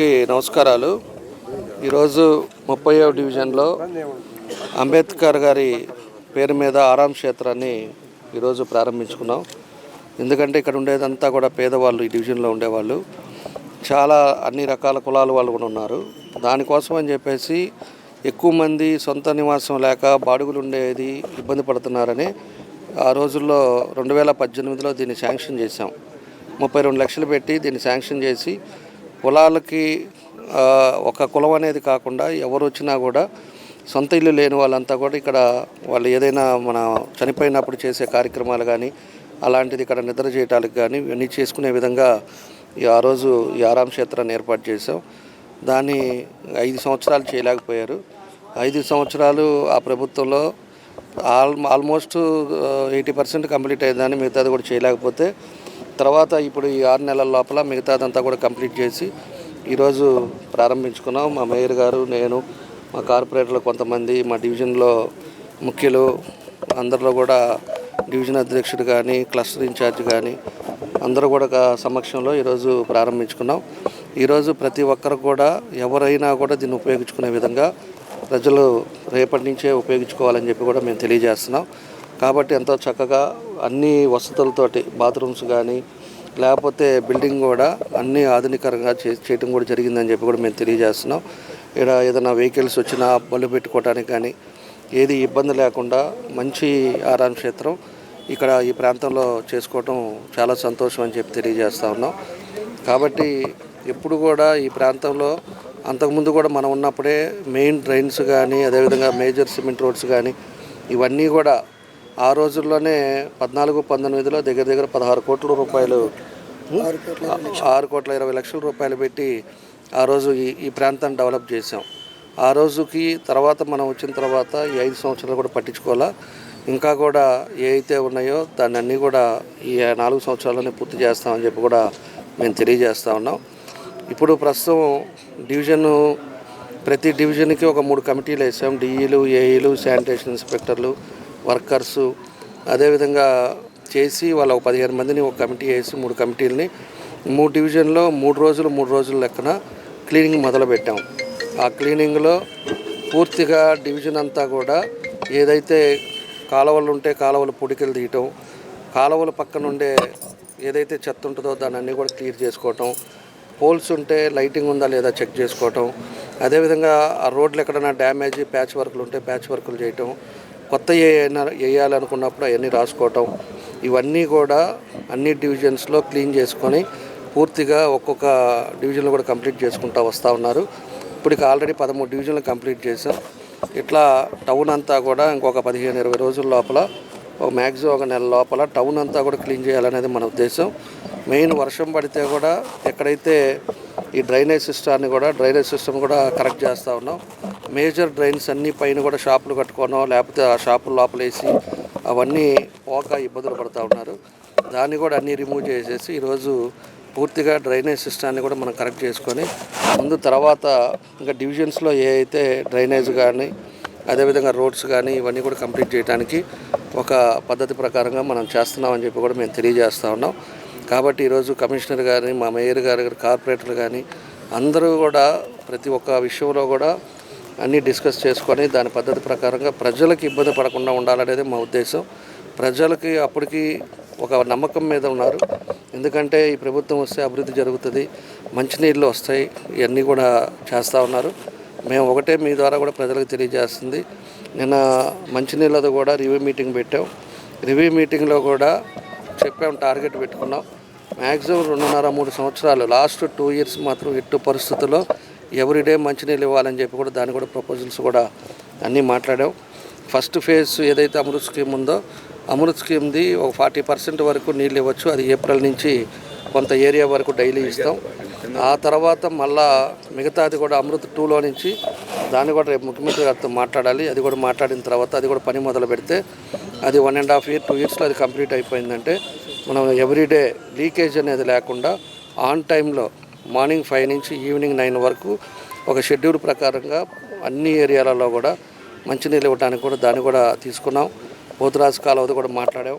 అందరికీ నమస్కారాలు. ఈరోజు 30వ డివిజన్లో అంబేద్కర్ గారి పేరు మీద ఆరాం క్షేత్రాన్ని ఈరోజు ప్రారంభించుకున్నాం. ఎందుకంటే ఇక్కడ ఉండేదంతా కూడా పేదవాళ్ళు, ఈ డివిజన్లో ఉండేవాళ్ళు, చాలా అన్ని రకాల కులాల వాళ్ళు కూడా ఉన్నారు. దానికోసం అని చెప్పేసి ఎక్కువ మంది సొంత నివాసం లేక బాడుగులు ఉండేది ఇబ్బంది పడుతున్నారని ఆ రోజుల్లో 2018లో దీన్ని శాంక్షన్ చేశాం. 32 లక్షలు పెట్టి దీన్ని శాంక్షన్ చేసి కులాలకి ఒక కులం అనేది కాకుండా ఎవరు వచ్చినా కూడా సొంత ఇల్లు లేని వాళ్ళంతా కూడా ఇక్కడ వాళ్ళు ఏదైనా మన చనిపోయినప్పుడు చేసే కార్యక్రమాలు కానీ అలాంటిది ఇక్కడ నిద్ర చేయటానికి కానీ ఇవన్నీ చేసుకునే విధంగా ఆ రోజు ఈ ఆరాం క్షేత్రాన్ని ఏర్పాటు చేసాం. దాన్ని 5 సంవత్సరాలు చేయలేకపోయారు. 5 సంవత్సరాలు ఆ ప్రభుత్వంలో ఆల్మోస్ట్ 80% కంప్లీట్ అయ్యేదాన్ని, మిగతాది కూడా చేయలేకపోతే తర్వాత ఇప్పుడు ఈ 6 నెలల లోపల మిగతాదంతా కూడా కంప్లీట్ చేసి ఈరోజు ప్రారంభించుకున్నాం. మా మేయర్ గారు, నేను, మా కార్పొరేటర్లు కొంతమంది, మా డివిజన్లో ముఖ్యులు అందరిలో కూడా డివిజన్ అధ్యక్షుడు కానీ క్లస్టర్ ఇన్ఛార్జ్ కానీ అందరూ కూడా సమక్షంలో ఈరోజు ప్రారంభించుకున్నాం. ఈరోజు ప్రతి ఒక్కరు కూడా ఎవరైనా కూడా దీన్ని ఉపయోగించుకునే విధంగా ప్రజలు రేపటి నుంచే ఉపయోగించుకోవాలని చెప్పి కూడా మేము తెలియజేస్తున్నాం. కాబట్టి ఎంతో చక్కగా అన్ని వసతులతోటి బాత్రూమ్స్ కానీ లేకపోతే బిల్డింగ్ కూడా అన్నీ ఆధునికంగా చేయడం కూడా జరిగిందని చెప్పి కూడా మేము తెలియజేస్తున్నాం. ఇక్కడ ఏదైనా వెహికల్స్ వచ్చినా బళ్ళు పెట్టుకోవడానికి కానీ ఏది ఇబ్బంది లేకుండా మంచి ఆరాం క్షేత్రం ఇక్కడ ఈ ప్రాంతంలో చేసుకోవటం చాలా సంతోషం అని చెప్పి తెలియజేస్తూ ఉన్నాం. కాబట్టి ఎప్పుడు కూడా ఈ ప్రాంతంలో అంతకుముందు కూడా మనం ఉన్నప్పుడే మెయిన్ డ్రైన్స్ కానీ అదేవిధంగా మేజర్ సిమెంట్ రోడ్స్ కానీ ఇవన్నీ కూడా ఆ రోజుల్లోనే 14-19లో దగ్గర 16 కోట్ల రూపాయలు 6,20,00,000 రూపాయలు పెట్టి ఆ రోజు ఈ ప్రాంతాన్ని డెవలప్ చేసాం. ఆ రోజుకి తర్వాత మనం వచ్చిన తర్వాత ఈ 5 సంవత్సరాలు కూడా పట్టించుకోవాలా, ఇంకా కూడా ఏ అయితే ఉన్నాయో దాన్ని అన్నీ కూడా ఈ 4 సంవత్సరాల్లోనే పూర్తి చేస్తామని చెప్పి కూడా మేము తెలియజేస్తూ ఉన్నాం. ఇప్పుడు ప్రస్తుతం డివిజను ప్రతి డివిజన్కి ఒక 3 కమిటీలు వేసాం. డిఈలు, ఏఈలు, శానిటేషన్ ఇన్స్పెక్టర్లు, వర్కర్సు అదేవిధంగా చేసి వాళ్ళ 15 మందిని ఒక కమిటీ వేసి 3 కమిటీలని 3 డివిజన్లో 3 రోజుల లెక్కన క్లీనింగ్ మొదలుపెట్టాం. ఆ క్లీనింగ్లో పూర్తిగా డివిజన్ అంతా కూడా ఏదైతే కాలువలు ఉంటే కాలువలు పొడికలు తీయటం, కాలువల పక్కన ఉండే ఏదైతే చెత్త ఉంటుందో దాన్ని అన్నీ కూడా క్లియర్ చేసుకోవటం, పోల్స్ ఉంటే లైటింగ్ ఉందా లేదా చెక్ చేసుకోవటం, అదేవిధంగా ఆ రోడ్లు ఎక్కడైనా డ్యామేజ్ ప్యాచ్ వర్క్లు ఉంటే ప్యాచ్ వర్క్లు చేయటం, కొత్త ఏమైనా వేయాలనుకున్నప్పుడు అవన్నీ రాసుకోవటం, ఇవన్నీ కూడా అన్ని డివిజన్స్లో క్లీన్ చేసుకొని పూర్తిగా ఒక్కొక్క డివిజన్లో కూడా కంప్లీట్ చేసుకుంటూ వస్తూ ఉన్నారు. ఇప్పటికి ఆల్రెడీ 13 డివిజన్లు కంప్లీట్ చేసాం. ఇట్లా టౌన్ అంతా కూడా ఇంకొక 15-20 రోజుల లోపల మ్యాక్సిమం ఒక నెల లోపల టౌన్ అంతా కూడా క్లీన్ చేయాలనేది మన ఉద్దేశం. మెయిన్ వర్షం పడితే కూడా ఎక్కడైతే ఈ డ్రైనేజ్ సిస్టమ్ కూడా కరెక్ట్ చేస్తూ ఉన్నాం. మేజర్ డ్రైన్స్ అన్నీ పైన కూడా షాపులు కట్టుకోవడం లేకపోతే ఆ షాపుల లోపలేసి అవన్నీ పోక ఇబ్బందులు పడుతూ ఉన్నారు. దాన్ని కూడా అన్నీ రిమూవ్ చేసేసి ఈరోజు పూర్తిగా డ్రైనేజ్ సిస్టాన్ని కూడా మనం కరెక్ట్ చేసుకొని ముందు తర్వాత ఇంకా డివిజన్స్లో ఏ అయితే డ్రైనేజ్ కానీ అదేవిధంగా రోడ్స్ కానీ ఇవన్నీ కూడా కంప్లీట్ చేయడానికి ఒక పద్ధతి ప్రకారంగా మనం చేస్తున్నామని చెప్పి కూడా మేము తెలియజేస్తూ ఉన్నాం. కాబట్టి ఈరోజు కమిషనర్ కానీ మా మేయర్ గారు కార్పొరేటర్లు కానీ అందరూ కూడా ప్రతి ఒక్క విషయంలో కూడా అన్నీ డిస్కస్ చేసుకొని దాని పద్ధతి ప్రకారంగా ప్రజలకు ఇబ్బంది పడకుండా ఉండాలనేది మా ఉద్దేశం. ప్రజలకి అప్పటికి ఒక నమ్మకం మీద ఉన్నారు. ఎందుకంటే ఈ ప్రభుత్వం వస్తే అభివృద్ధి జరుగుతుంది, మంచినీళ్ళు వస్తాయి, ఇవన్నీ కూడా చేస్తూ ఉన్నారు. మేము ఒకటే మీ ద్వారా కూడా ప్రజలకు తెలియజేస్తుంది. నిన్న మంచినీళ్ళది కూడా రివ్యూ మీటింగ్ పెట్టాం. రివ్యూ మీటింగ్లో కూడా చెప్పాం, టార్గెట్ పెట్టుకున్నాం. మ్యాక్సిమం 2.5-3 సంవత్సరాలు లాస్ట్ 2 ఇయర్స్ మాత్రం ఎట్టు పరిస్థితుల్లో ఎవ్రీడే మంచినీళ్ళు ఇవ్వాలని చెప్పి కూడా దాని కూడా ప్రపోజల్స్ కూడా అన్నీ మాట్లాడాం. ఫస్ట్ ఫేజ్ ఏదైతే అమృత్ స్కీమ్ ఉందో అమృత్ స్కీమ్ది ఒక 40% వరకు నీళ్ళు ఇవ్వచ్చు. అది ఏప్రిల్ నుంచి కొంత ఏరియా వరకు డైలీ ఇస్తాం. ఆ తర్వాత మళ్ళా మిగతాది కూడా అమృత్ 2లో నుంచి దాన్ని కూడా రేపు ముఖ్యమంత్రి గారితో మాట్లాడాలి. అది కూడా మాట్లాడిన తర్వాత అది కూడా పని మొదలు పెడితే అది 1.5 year 2 yearsలో అది కంప్లీట్ అయిపోయిందంటే మనం ఎవ్రీడే లీకేజ్ అనేది లేకుండా ఆన్ టైంలో మార్నింగ్ 5 నుంచి ఈవినింగ్ 9 వరకు ఒక షెడ్యూల్ ప్రకారంగా అన్ని ఏరియాలలో కూడా మంచినీళ్ళు ఇవ్వడానికి కూడా దాన్ని కూడా తీసుకున్నాం. పోతురాజు కాలువది కూడా మాట్లాడాం.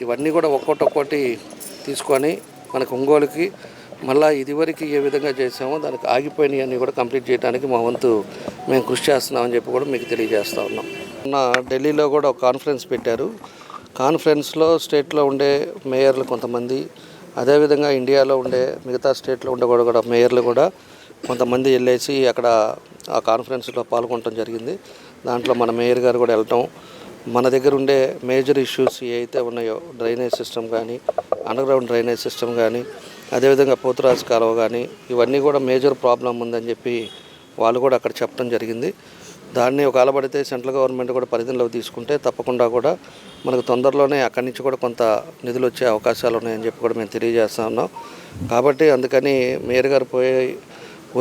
ఇవన్నీ కూడా ఒక్కొక్కటి తీసుకొని మనకు ఒంగోలుకి మళ్ళీ ఇదివరకు ఏ విధంగా చేసామో దానికి ఆగిపోయినవన్నీ కూడా కంప్లీట్ చేయడానికి మా వంతు మేము కృషి చేస్తున్నామని చెప్పి కూడా మీకు తెలియజేస్తూ ఉన్నాం. ఢిల్లీలో కూడా ఒక కాన్ఫరెన్స్ పెట్టారు. కాన్ఫరెన్స్లో స్టేట్లో ఉండే మేయర్లు కొంతమంది, అదేవిధంగా ఇండియాలో ఉండే మిగతా స్టేట్లో ఉండే కూడా మేయర్లు కూడా కొంతమంది వెళ్ళేసి అక్కడ ఆ కాన్ఫరెన్స్లో పాల్గొనడం జరిగింది. దాంట్లో మన మేయర్ గారు కూడా వెళ్ళటం, మన దగ్గర ఉండే మేజర్ ఇష్యూస్ ఏవైతే ఉన్నాయో డ్రైనేజ్ సిస్టమ్ కానీ, అండర్గ్రౌండ్ డ్రైనేజ్ సిస్టమ్ కానీ, అదేవిధంగా పోతురాజు కాలువ కానీ, ఇవన్నీ కూడా మేజర్ ప్రాబ్లం ఉందని చెప్పి వాళ్ళు కూడా అక్కడ చెప్పడం జరిగింది. దాన్ని ఒక అలబడితే సెంట్రల్ గవర్నమెంట్ కూడా పరిధిలోకి తీసుకుంటే తప్పకుండా కూడా మనకు తొందరలోనే అక్కడి నుంచి కూడా కొంత నిధులు వచ్చే అవకాశాలు ఉన్నాయని చెప్పి కూడా మేము తెలియజేస్తూ ఉన్నాం. కాబట్టి అందుకని మేయర్ గారు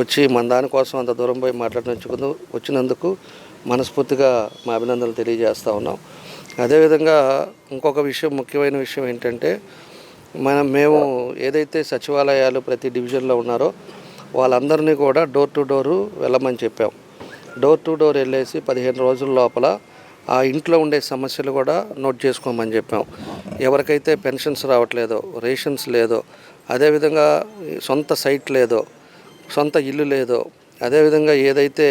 వచ్చి మన దానికోసం అంత దూరం పోయి వచ్చినందుకు మనస్ఫూర్తిగా మా అభినందనలు తెలియజేస్తూ ఉన్నాం. అదేవిధంగా ఇంకొక విషయం, ముఖ్యమైన విషయం ఏంటంటే మేము ఏదైతే సచివాలయాలు ప్రతి డివిజన్లో ఉన్నారో వాళ్ళందరినీ కూడా డోర్ టు డోరు వెళ్ళమని చెప్పాం. డోర్ టు డోర్ వెళ్ళేసి 15 రోజుల లోపల ఆ ఇంట్లో ఉండే సమస్యలు కూడా నోట్ చేసుకోమని చెప్పాం. ఎవరికైతే పెన్షన్స్ రావట్లేదో, రేషన్స్ లేదో, అదేవిధంగా సొంత సైట్ లేదో, సొంత ఇల్లు లేదో, అదేవిధంగా ఏదైతే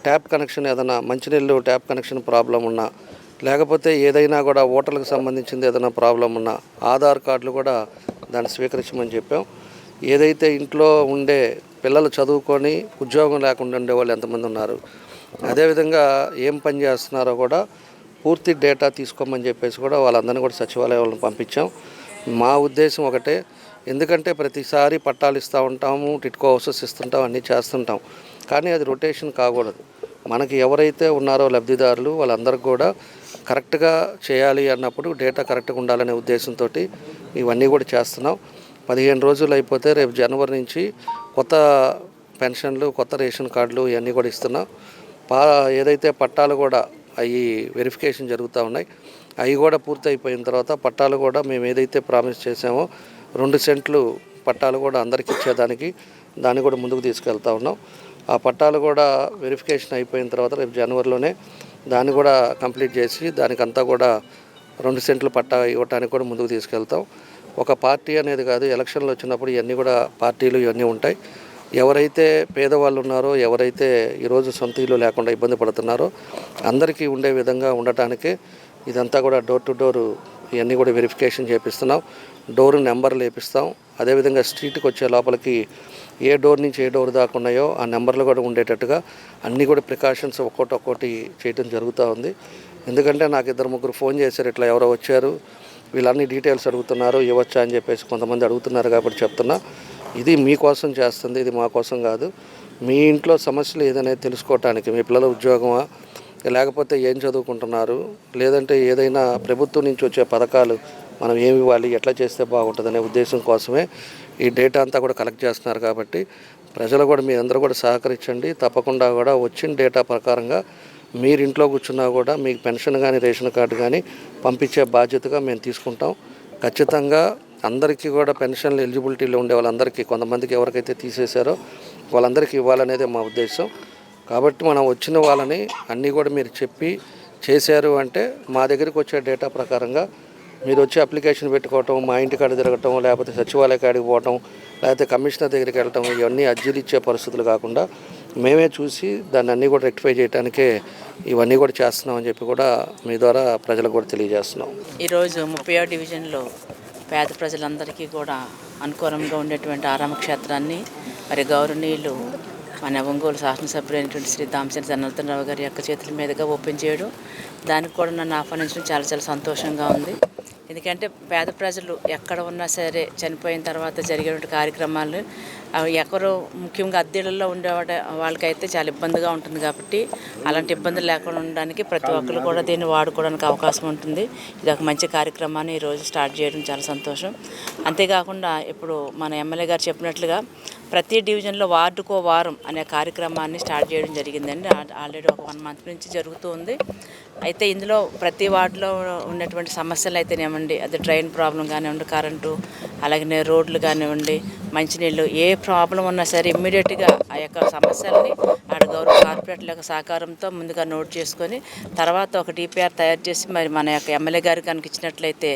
ట్యాప్ కనెక్షన్ ఏదైనా మంచినీళ్ళు ట్యాప్ కనెక్షన్ ప్రాబ్లం ఉన్నా, లేకపోతే ఏదైనా కూడా ఓటర్లకు సంబంధించింది ఏదైనా ప్రాబ్లం ఉన్నా ఆధార్ కార్డులు కూడా దాన్ని స్వీకరించమని చెప్పాం. ఏదైతే ఇంట్లో ఉండే పిల్లలు చదువుకొని ఉద్యోగం లేకుండా ఉండేవాళ్ళు ఎంతమంది ఉన్నారు, అదేవిధంగా ఏం పని చేస్తున్నారో కూడా పూర్తి డేటా తీసుకోమని చెప్పేసి కూడా వాళ్ళందరినీ కూడా సచివాలయాలను పంపించాం. మా ఉద్దేశం ఒకటే, ఎందుకంటే ప్రతిసారి పట్టాలు ఇస్తూ ఉంటాము, టిట్కో హౌసెస్ ఇస్తుంటాం, అన్నీ చేస్తుంటాం, కానీ అది రొటేషన్ కాకూడదు. మనకి ఎవరైతే ఉన్నారో లబ్ధిదారులు వాళ్ళందరికీ కూడా కరెక్ట్గా చేయాలి అన్నప్పుడు డేటా కరెక్ట్గా ఉండాలనే ఉద్దేశంతో ఇవన్నీ కూడా చేస్తున్నాం. 15 రోజులు అయిపోతే రేపు జనవరి నుంచి కొత్త పెన్షన్లు, కొత్త రేషన్ కార్డులు ఇవన్నీ కూడా ఇస్తున్నాం. ఏదైతే పట్టాలు కూడా అవి వెరిఫికేషన్ జరుగుతూ ఉన్నాయి, అవి కూడా పూర్తి అయిపోయిన తర్వాత పట్టాలు కూడా మేము ఏదైతే ప్రామిస్ చేసామో 2 సెంట్లు పట్టాలు కూడా అందరికీ ఇచ్చేదానికి దాన్ని కూడా ముందుకు తీసుకెళ్తా ఉన్నాం. ఆ పట్టాలు కూడా వెరిఫికేషన్ అయిపోయిన తర్వాత రేపు జనవరిలోనే దాన్ని కూడా కంప్లీట్ చేసి దానికంతా కూడా 2 సెంట్లు పట్టా ఇవ్వడానికి కూడా ముందుకు తీసుకెళ్తాం. ఒక పార్టీ అనేది కాదు, ఎలక్షన్లు వచ్చినప్పుడు ఇవన్నీ కూడా పార్టీలు ఇవన్నీ ఉంటాయి. ఎవరైతే పేదవాళ్ళు ఉన్నారో, ఎవరైతే ఈరోజు సొంత ఇల్లు లేకుండా ఇబ్బంది పడుతున్నారో అందరికీ ఉండే విధంగా ఉండటానికే ఇదంతా కూడా డోర్ టు డోరు ఇవన్నీ కూడా వెరిఫికేషన్ చేపిస్తున్నాం. డోరు నెంబర్లు వేపిస్తాం. అదేవిధంగా స్ట్రీట్కి వచ్చే లోపలికి ఏ డోర్ నుంచి ఏ డోర్ దాకా ఉన్నాయో ఆ నెంబర్లు కూడా ఉండేటట్టుగా అన్నీ కూడా ప్రికాషన్స్ ఒక్కొక్కటి చేయడం జరుగుతూ ఉంది. ఎందుకంటే నాకు 2-3 ఫోన్ చేశారు, ఇట్లా ఎవరో వచ్చారు, వీళ్ళన్ని డీటెయిల్స్ అడుగుతున్నారు, ఇవ్వచ్చా అని చెప్పేసి కొంతమంది అడుగుతున్నారు. కాబట్టి చెప్తున్నా, ఇది మీకోసం చేస్తుంది, ఇది మా కోసం కాదు. మీ ఇంట్లో సమస్యలు ఏదనేది తెలుసుకోవటానికి, మీ పిల్లల ఉద్యోగమా, లేకపోతే ఏం చదువుకుంటున్నారు, లేదంటే ఏదైనా ప్రభుత్వం నుంచి వచ్చే పథకాలు మనం ఏమి ఇవ్వాలి, ఎట్లా చేస్తే బాగుంటుందనే ఉద్దేశం కోసమే ఈ డేటా అంతా కూడా కలెక్ట్ చేస్తున్నారు. కాబట్టి ప్రజలు కూడా మీ అందరూ కూడా సహకరించండి. తప్పకుండా కూడా వచ్చిన డేటా ప్రకారంగా మీరు ఇంట్లో కూర్చున్నా కూడా మీకు పెన్షన్ కానీ రేషన్ కార్డు కానీ పంపించే బాధ్యతగా మేము తీసుకుంటాం. ఖచ్చితంగా అందరికీ కూడా పెన్షన్లు ఎలిజిబిలిటీలో ఉండే వాళ్ళందరికీ, కొంతమందికి ఎవరికైతే తీసేశారో వాళ్ళందరికీ ఇవ్వాలనేదే మా ఉద్దేశం. కాబట్టి మనం వచ్చిన వాళ్ళని అన్నీ కూడా మీరు చెప్పి చేశారు అంటే మా దగ్గరికి వచ్చే డేటా ప్రకారంగా మీరు వచ్చి అప్లికేషన్ పెట్టుకోవటం, మా ఇంటి కాడ తిరగటం, లేకపోతే సచివాలయ కాడికి పోవటం, లేకపోతే కమిషనర్ దగ్గరికి వెళ్ళటం, ఇవన్నీ అర్జీలు ఇచ్చే పరిస్థితులు కాకుండా మేమే చూసి దాన్ని అన్నీ కూడా రెక్టిఫై చేయడానికే ఇవన్నీ కూడా చేస్తున్నామని చెప్పి కూడా మీ ద్వారా ప్రజలకు కూడా తెలియజేస్తున్నాం. ఈరోజు 30వ డివిజన్లో పేద ప్రజలందరికీ కూడా అనుకూలంగా ఉండేటువంటి ఆరామ క్షేత్రాన్ని మరి గౌరవనీయులు మన ఒంగోలు శాసనసభ్యులైనటువంటి శ్రీ దామచంద్ర జనార్దనరావు గారి యొక్క చేతుల మీదుగా ఓపెన్ చేయడం, దానికి కూడా నన్ను ఆహ్వానించడం చాలా చాలా సంతోషంగా ఉంది. ఎందుకంటే పేద ప్రజలు ఎక్కడ ఉన్నా సరే చనిపోయిన తర్వాత జరిగేటువంటి కార్యక్రమాలు ఎక్కడో ముఖ్యంగా అద్దెలలో ఉండే వాళ్ళకైతే చాలా ఇబ్బందిగా ఉంటుంది. కాబట్టి అలాంటి ఇబ్బందులు లేకుండా ఉండడానికి ప్రతి ఒక్కరు కూడా దీన్ని వాడుకోవడానికి అవకాశం ఉంటుంది. ఇది ఒక మంచి కార్యక్రమాన్ని ఈరోజు స్టార్ట్ చేయడం చాలా సంతోషం. అంతేకాకుండా ఇప్పుడు మన ఎమ్మెల్యే గారు చెప్పినట్లుగా ప్రతి డివిజన్లో వార్డుకో వారం అనే కార్యక్రమాన్ని స్టార్ట్ చేయడం జరిగిందండి. ఆల్రెడీ ఒక 1 మంత్ నుంచి జరుగుతూ ఉంది. అయితే ఇందులో ప్రతి వార్డులో ఉన్నటువంటి సమస్యలు అయితేనేమండి, అది డ్రైన్ ప్రాబ్లం కానివ్వండి, కరెంటు, అలాగే రోడ్లు కానివ్వండి, మంచినీళ్ళు ఏ ప్రాబ్లం ఉన్నా సరే ఇమ్మీడియట్గా ఆ యొక్క సమస్యల్ని ఆడ గౌరవ కార్పొరేట్ల యొక్క సహకారంతో ముందుగా నోట్ చేసుకొని తర్వాత ఒక డిపిఆర్ తయారు చేసి మరి మన యొక్క ఎమ్మెల్యే గారికి కనుక ఇచ్చినట్లయితే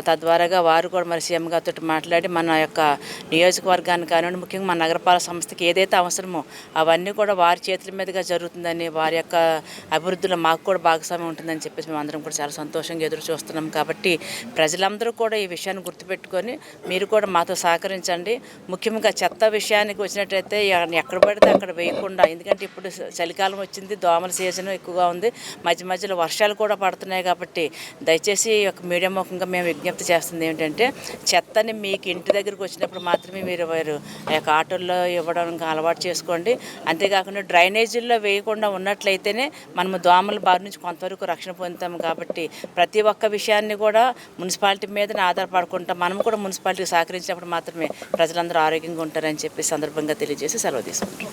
తద్వారాగా వారు కూడా మరి సీఎం గారితో మాట్లాడి మన యొక్క నియోజకవర్గాన్ని కానివ్వండి, ముఖ్యంగా మన నగరపాలక సంస్థకి ఏదైతే అవసరమో అవన్నీ కూడా వారి చేతుల మీదుగా జరుగుతుందని, వారి యొక్క అభివృద్ధిలో మాకు కూడా భాగస్వామ్యం ఉంటుందని చెప్పేసి మేము అందరం కూడా చాలా సంతోషంగా ఎదురు చూస్తున్నాం. కాబట్టి ప్రజలందరూ కూడా ఈ విషయాన్ని గుర్తుపెట్టుకొని మీరు కూడా మాతో సహకరించండి. ముఖ్యంగా చెత్త విషయానికి వచ్చినట్టయితే ఎక్కడ పడితే అక్కడ వేయకుండా, ఎందుకంటే ఇప్పుడు చలికాలం వచ్చింది, దోమల సీజన్ ఎక్కువగా ఉంది, మధ్య మధ్యలో వర్షాలు కూడా పడుతున్నాయి. కాబట్టి దయచేసి ఒక మీడియా ముఖంగా మేము విజ్ఞప్తి చేస్తుంది ఏంటంటే చెత్తని మీకు ఇంటి దగ్గరికి వచ్చినప్పుడు మాత్రమే మీరు ఆ యొక్క ఆటోల్లో ఇవ్వడం అలవాటు చేసుకోండి. అంతేకాకుండా డ్రైనేజీల్లో వేయకుండా ఉన్నట్లయితేనే మనము దోమల బారి నుంచి కొంతవరకు రక్షణ పొందుతాము. కాబట్టి ప్రతి ఒక్క విషయాన్ని కూడా మున్సిపాలిటీ మీదనే ఆధారపడకుండా మనము కూడా మున్సిపాలిటీకి సహకరించినప్పుడు మాత్రమే ప్రజలందరూ ఆరోగ్యంగా ఉంటారని చెప్పి సందర్భంగా తెలియజేసి సెలవు తీసుకుంటాం.